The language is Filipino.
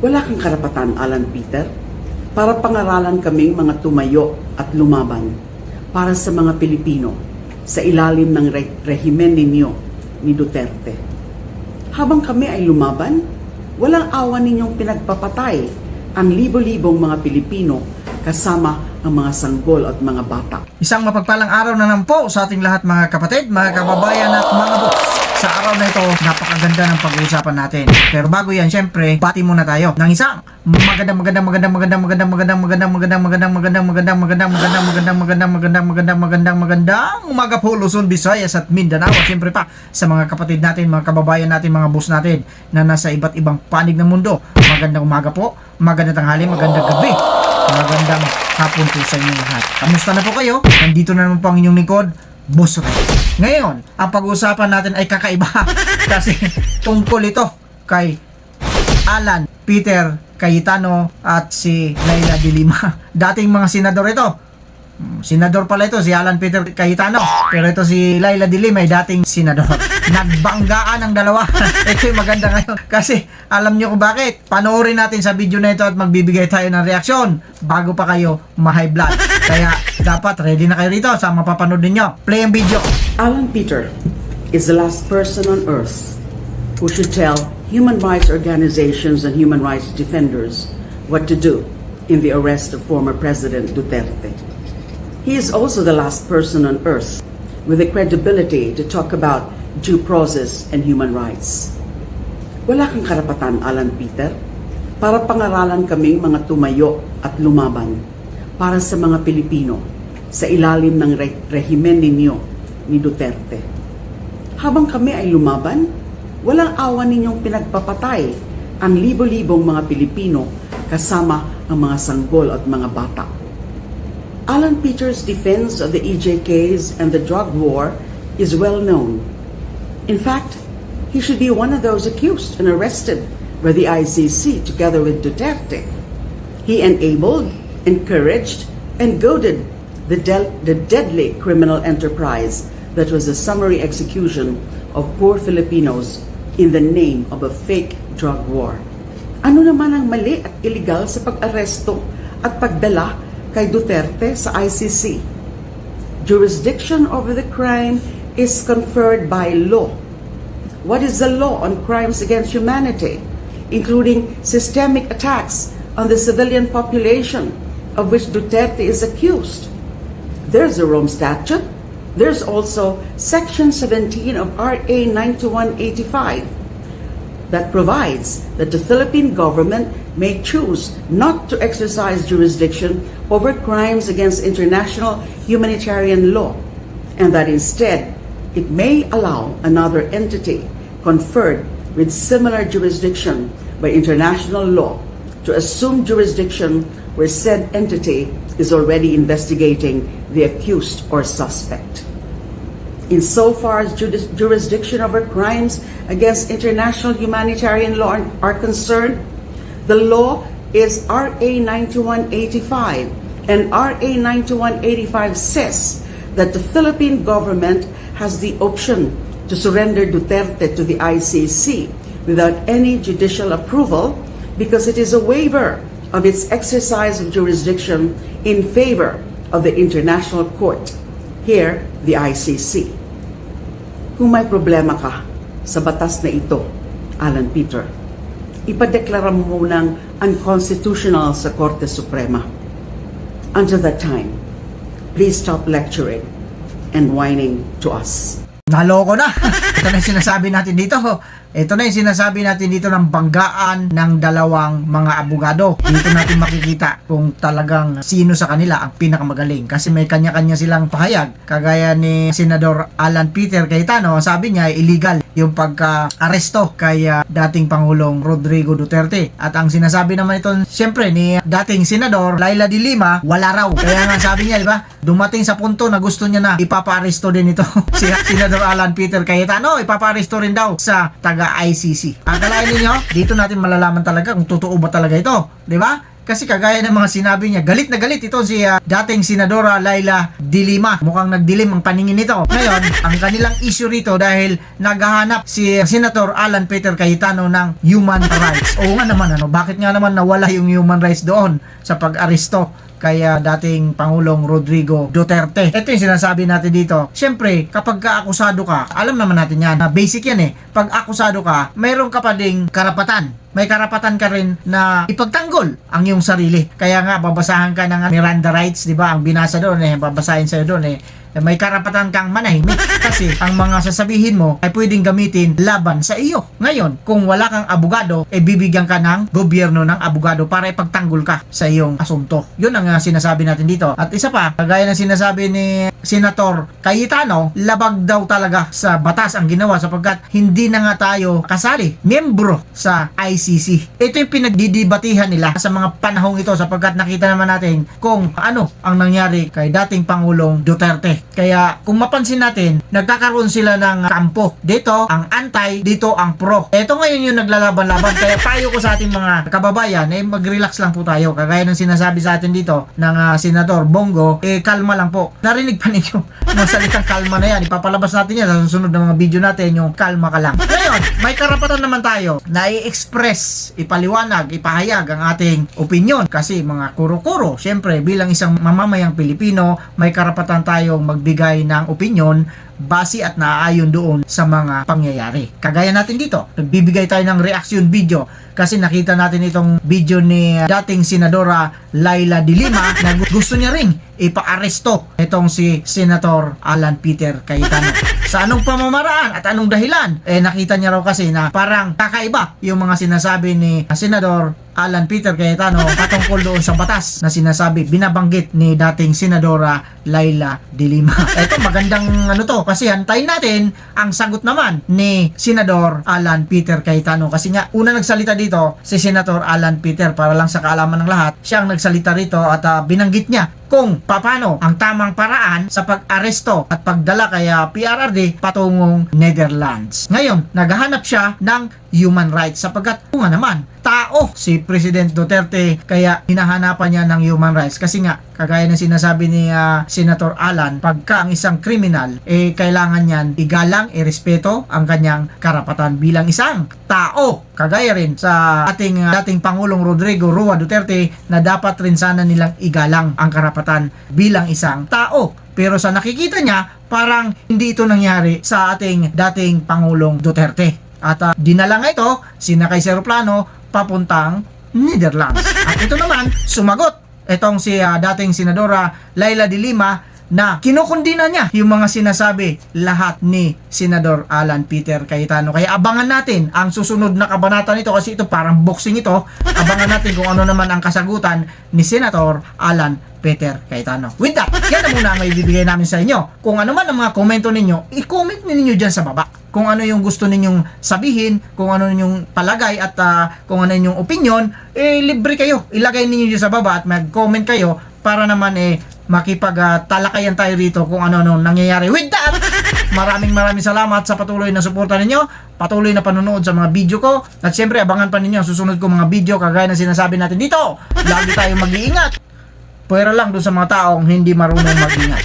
Wala kang karapatan, Alan Peter, para pangaralan kaming mga tumayo at lumaban para sa mga Pilipino sa ilalim ng rehimen ninyo ni Duterte. Habang kami ay lumaban, walang awa ninyong pinagpapatay ang libo-libong mga Pilipino kasama ang mga sanggol at mga bata. Isang mapagpalang araw na lang po sa ating lahat mga kapatid, mga kababayan at mga boss. Sa araw na ito, napakaganda ng pag-uusapan natin. Pero bago yan, syempre, bati muna tayo ng isang magandang umaga po Luzon, Visayas at Mindanao. At syempre pa sa mga kapatid natin, mga kababayan natin, mga boss natin na nasa iba't ibang panig ng mundo. Magandang umaga po, magandang tanghali, magandang gabi, magandang hapon po sa inyong lahat. Kamusta na po kayo? Nandito na naman po ang inyong lingkod, Boss Ray. Ngayon, ang pag-uusapan natin ay kakaiba kasi tungkol ito kay Alan Peter Cayetano at si Leila de Lima. Dating mga senador ito. Senador pala ito, si Alan Peter Cayetano. Pero ito si Leila de Lima ay dating senador. Nagbanggaan ang dalawa. Ito yung maganda ngayon. Kasi alam nyo kung bakit. Panoorin natin sa video na ito at magbibigay tayo ng reaksyon bago pa kayo ma-high blood. Kaya dapat ready na kayo rito sa mapapanood ninyo. Play ang video. Alan Peter is the last person on earth who should tell human rights organizations and human rights defenders what to do in the arrest of former President Duterte. He is also the last person on earth with the credibility to talk about due process and human rights. Wala kang karapatan, Alan Peter, para pangaralan kaming mga tumayo at lumaban para sa mga Pilipino sa ilalim ng rehimen ninyo ni Duterte. Habang kami ay lumaban, walang awa ninyong pinagpapatay ang libo-libong mga Pilipino kasama ang mga sanggol at mga bata. Alan Peter's defense of the EJKs and the drug war is well known. In fact, he should be one of those accused and arrested by the ICC together with Duterte. He enabled, encouraged, and goaded the deadly criminal enterprise that was the summary execution of poor Filipinos in the name of a fake drug war. Ano naman ang mali at illegal sa pag-aresto at pagdala kay Duterte sa ICC? Jurisdiction over the crime is conferred by law. What is the law on crimes against humanity, including systemic attacks on the civilian population of which Duterte is accused? There's a Rome Statute. There's also Section 17 of RA 9185 that provides that the Philippine government may choose not to exercise jurisdiction over crimes against international humanitarian law, and that instead it may allow another entity conferred with similar jurisdiction by international law to assume jurisdiction where said entity is already investigating the accused or suspect. Insofar as jurisdiction over crimes against international humanitarian law are concerned, the law is RA 9185, and RA 9185 says that the Philippine government has the option to surrender Duterte to the ICC without any judicial approval because it is a waiver of its exercise of jurisdiction in favor of the International Court, here the ICC. Kung may problema ka sa batas na ito, Alan Peter, ipadeklara mo munang unconstitutional sa Korte Suprema. Until that time, please stop lecturing and whining to us. Naloko na. Ito na yung sinasabi natin dito. Ito na yung sinasabi natin dito ng banggaan ng dalawang mga abogado. Dito natin makikita kung talagang sino sa kanila ang pinakamagaling. Kasi may kanya-kanya silang pahayag. Kagaya ni Senador Alan Peter Cayetano, sabi niya illegal yung pagka-aresto kay dating Pangulong Rodrigo Duterte. At ang sinasabi naman ito, siyempre, ni dating Senador Leila de Lima, wala raw. Kaya nga sabi niya, di ba, dumating sa punto na gusto niya na ipapa-aresto din ito. Si Senador Alan Peter Cayetano, ipapa-aresto rin daw sa taga ICC. Akalain niyo, dito natin malalaman talaga kung totoo ba talaga ito, 'di ba? Kasi kagaya ng mga sinabi niya, galit na galit ito si dating Senadora Laila de Lima. Mukhang nagdilim ang paningin nito. Ngayon, ang kanilang issue rito dahil naghahanap si Senator Alan Peter Cayetano ng human rights. Oo nga naman, bakit nga naman nawala yung human rights doon sa pag-aresto kaya dating Pangulong Rodrigo Duterte? Ito yung sinasabi natin dito. Siyempre, kapag ka-akusado ka, alam naman natin yan, na basic yan pag akusado ka, mayroon ka pa ding karapatan. May karapatan ka rin na ipagtanggol ang iyong sarili. Kaya nga, babasahan ka ng Miranda rights, di ba? Ang binasa doon, babasahin sa'yo doon, may karapatan kang manahimik kasi ang mga sasabihin mo ay pwedeng gamitin laban sa iyo. Ngayon, kung wala kang abogado, bibigyan ka ng gobyerno ng abogado para ipagtanggol ka sa iyong asunto. Yun ang sinasabi natin dito. At isa pa, kagaya ng sinasabi ni Senator Cayetano, labag daw talaga sa batas ang ginawa sapagkat hindi na nga tayo kasali, miyembro sa ICC. Ito yung pinagdidibatihan nila sa mga panahong ito sapagkat nakita naman natin kung ano ang nangyari kay dating Pangulong Duterte. Kaya kung mapansin natin, nagkakaroon sila ng kampo. Dito ang anti, dito ang pro. Ito ngayon yung naglalaban-laban. Kaya payo ko sa ating mga kababayan, mag-relax lang po tayo. Kagaya ng sinasabi sa atin dito ng Senador Bongo, kalma lang po. Narinig pa ninyo ng salitang kalma na yan. Ipapalabas natin yan sa susunod na mga video natin, yung kalma ka lang. Ngayon, may karapatan naman tayo na i-express, ipaliwanag, ipahayag ang ating opinion. Kasi mga kuro-kuro, syempre bilang isang mamamayang Pilipino, may karapatan tayong magbigay ng opinion base at naaayon doon sa mga pangyayari. Kagaya natin dito, nagbibigay tayo ng reaction video kasi nakita natin itong video ni dating Senadora Laila de Lima na gusto niya ring ipa-aresto itong si Senator Alan Peter Cayetano. Sa anong pamamaraan at anong dahilan? Nakita niya raw kasi na parang kakaiba yung mga sinasabi ni Senador Alan Peter Cayetano patungkol doon sa batas na sinasabi, binabanggit ni dating Senadora Laila de Lima. Ito magandang kasi hantayin natin ang sagot naman ni Senador Alan Peter Cayetano kasi nga una nagsalita dito si Senator Alan Peter para lang sa kaalaman ng lahat. Siya ang nagsalita rito at binanggit niya kung paano ang tamang paraan sa pag-aresto at pagdala kaya PRRD patungong Netherlands. Ngayon, naghahanap siya ng human rights sapagkat kung nga naman, tao si President Duterte kaya hinahanapan niya ng human rights kasi nga kagaya ng sinasabi ni Senator Alan, pagka ang isang kriminal kailangan niyan igalang, irespeto ang kanyang karapatan bilang isang tao. Kagaya rin sa dating Pangulong Rodrigo Roa Duterte na dapat rin sana nilang igalang ang karapatan bilang isang tao. Pero sa nakikita niya, parang hindi ito nangyari sa ating dating Pangulong Duterte. At dinala nga ito, sinakay sa eroplano, papuntang Netherlands. At ito naman, sumagot itong si dating Senadora Laila de Lima na kinukundina niya yung mga sinasabi lahat ni Senador Alan Peter Cayetano. Kaya abangan natin ang susunod na kabanata nito kasi ito parang boxing ito. Abangan natin kung ano naman ang kasagutan ni Senator Alan Peter Cayetano. With that, yan na muna ang ibibigay namin sa inyo. Kung ano man ang mga komento ninyo, i-comment ninyo dyan sa baba. Kung ano yung gusto ninyong sabihin, kung ano yung palagay at kung ano yung opinion, libre kayo. Ilagay ninyo dyan sa baba at mag-comment kayo para naman makipag-talakayan tayo rito kung ano nangyayari. With that, maraming salamat sa patuloy na suporta ninyo, patuloy na panonood sa mga video ko, at syempre abangan pa ninyo ang susunod ko mga video kagaya na sinasabi natin dito. Lagi tayong mag-iingat. Pwera lang doon sa mga taong hindi marunong mag-ingat.